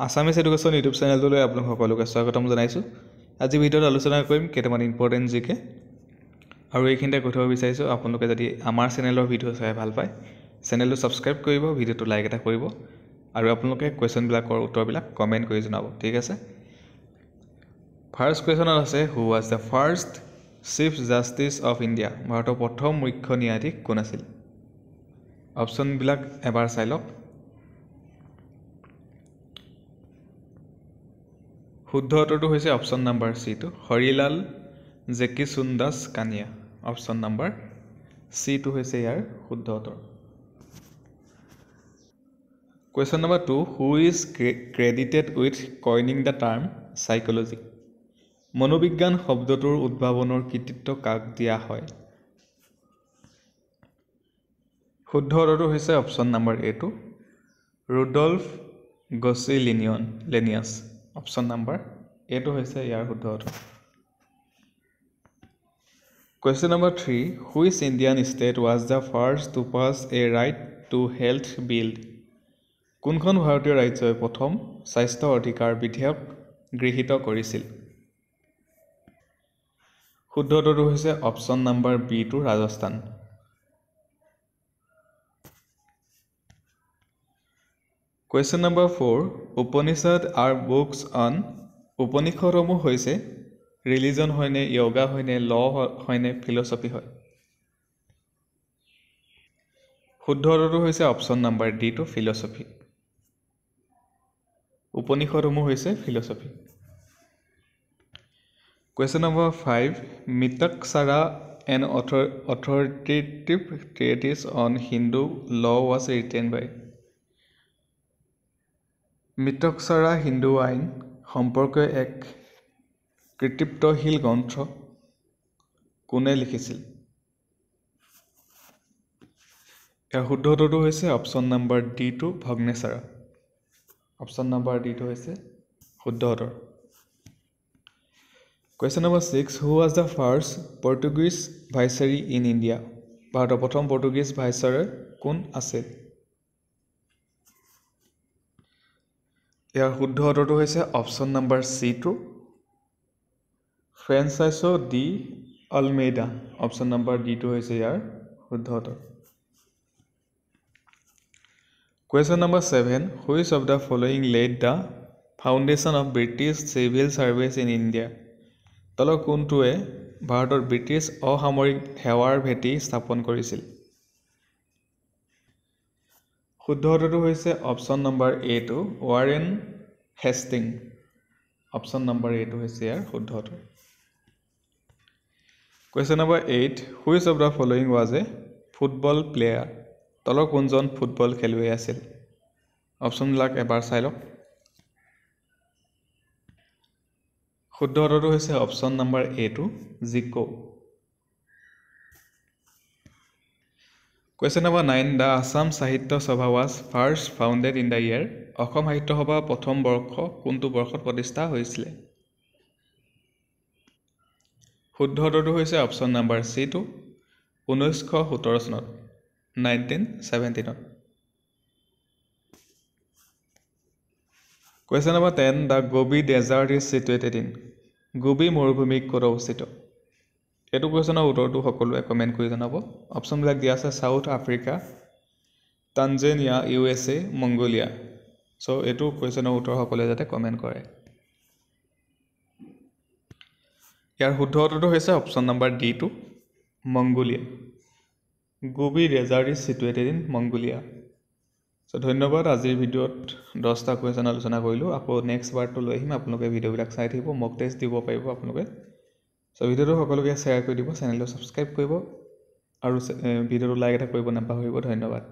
Assamese education YouTube চেনেলটোলৈ আপোনালোক সকলোকে স্বাগতম জনাইছোঁ। আজি ভিডিঅ'ত আলোচনা কৰিম কেইটামান ইম্পৰ্টেণ্ট জিকে আৰু এইখিনিতে কৈ থ'ব বিচাৰিছোঁ, আপোনালোকে যদি আমাৰ চেনেলৰ ভিডিঅ' চাই ভাল পায় চেনেলটো ছাবস্ক্ৰাইব কৰিব, ভিডিঅ'টো লাইক এটা কৰিব আৰু আপোনালোকে কুৱেশ্যনবিলাকৰ উত্তৰবিলাক কমেণ্ট কৰি জনাব, ঠিক আছে। ফাৰ্ষ্ট কুৱেশ্যনত আছে, who was the first chief justice of India? ভাৰতৰ প্ৰথম মুখ্য ন্যায়াধীশ কোন আছিল? অপশ্যনবিলাক এবাৰ চাই লওক। শুদ্ধ উত্তৰটো হৈছে অপশ্যন নম্বৰ চিটো, হৰিলাল জেকিচুন্দাস কানিয়া। অপশ্যন নম্বৰ চিটো হৈছে ইয়াৰ শুদ্ধ উত্তৰ। Question number 2, who is credited with coining the term psychology? মনোবিজ্ঞান শব্দটোৰ উদ্ভাৱনৰ কৃতিত্ব কাক দিয়া হয়? শুদ্ধ উত্তৰটো হৈছে অপশ্যন নম্বৰ এটো, ৰুডল্ফ গছিলিনিয়াছ। অপশ্যন নম্বৰ এটো হৈছে ইয়াৰ শুদ্ধ উত্তৰ। Question number 3, which Indian state was the first to pass a right to health bill? কোনখন ভাৰতীয় ৰাজ্যই প্ৰথম স্বাস্থ্য অধিকাৰ বিধেয়ক গৃহীত কৰিছিল? শুদ্ধ উত্তৰটো হৈছে অপশ্যন নম্বৰ বিটো, Rajasthan. Question number 4, Upanishad are books on? উপনিষদসমূহ হৈছে ৰিলিজন হয়নে, য়োগা হয়নে, ল হয়নে, ফিলচফি হয়? শুদ্ধ উত্তৰটো হৈছে অপশ্যন নম্বৰ ডিটো, ফিলচফি। উপনিষদসমূহ হৈছে philosophy. Question number 5, Mitakshara an authoritative treatise on Hindu law was written by? Mitakshara Hindu আইন সম্পৰ্কীয় এক কৃতিত্বশীল গ্ৰন্থ কোনে লিখিছিল? ইয়াৰ শুদ্ধ উত্তৰটো হৈছে অপশ্যন নম্বৰ ডিটো, ভগ্নেশ্বাৰা। অপশ্যন নম্বৰ ডিটো হৈছে শুদ্ধ উত্তৰ। Question number 6, who was the first Portuguese viceroy in India? ভাৰতৰ প্ৰথম পৰ্টুগীজ ভাইচৰয় কোন আছিল? ইয়াৰ শুদ্ধ উত্তৰটো হৈছে অপশ্যন নম্বৰ চিটো, Francisco de Almeida. Option number ডিটো হৈছে ইয়াৰ শুদ্ধ উত্তৰ। Question number 7, which of the following led the foundation of British civil service in India? তলৰ কোনটোৱে ভাৰতত ব্ৰিটিছ অসামৰিক সেৱাৰ ভেটি স্থাপন কৰিছিল? শুদ্ধ উত্তৰটো হৈছে অপশ্যন নম্বৰ এটো, ৱাৰেন হেষ্টিং। অপশ্যন নম্বৰ এটো হৈছে ইয়াৰ শুদ্ধ উত্তৰ। Question number 8, which of the following was a football player? তলৰ কোনজন ফুটবল খেলুৱৈ আছিল? অপশ্যনবিলাক এবাৰ চাই লওক। শুদ্ধ উত্তৰটো হৈছে অপশ্যন নম্বৰ এটো, জিকো। কুৱেশ্যন নম্বৰ 9, দ্য আছাম সাহিত্য সভা was first founded in the year? Assam সাহিত্য সভা প্ৰথম বৰ্ষ কোনটো বৰ্ষত প্ৰতিষ্ঠা হৈছিলে? শুদ্ধ উত্তৰটো হৈছে অপশ্যন নম্বৰ চিটো, 1917 চনত, 1917। Question number 10, the Gobi desert is situated in? Gobi মৰুভূমি ক'ত অৱস্থিত? এইটো কুৱেশ্যনৰ উত্তৰটো সকলোৱে কমেণ্ট কৰি জনাব। অপশ্যনবিলাক দিয়া আছে, South Africa, Tanzania, USA, Mongolia. So' এইটো কুৱেশ্যনৰ উত্তৰ সকলোৱে যাতে কমেণ্ট কৰে। ইয়াৰ শুদ্ধ উত্তৰটো হৈছে অপশ্যন নম্বৰ ডিটো, Mongolia. Gobi desert is situated in Mongolia. So' ধন্যবাদ। আজিৰ ভিডিঅ'ত 10টা কুৱেশ্যন আলোচনা কৰিলোঁ। আকৌ নেক্সট বাৰটো লৈ আহিম, আপোনালোকে ভিডিঅ'বিলাক চাই থাকিব, মক টেষ্ট দিব পাৰিব আপোনালোকে। চ' ভিডিঅ'টো সকলোকে শ্বেয়াৰ কৰি দিব, চেনেলটো ছাবস্ক্ৰাইব কৰিব আৰু ভিডিঅ'টো লাইক এটা কৰিব নাপাহৰিব। ধন্যবাদ।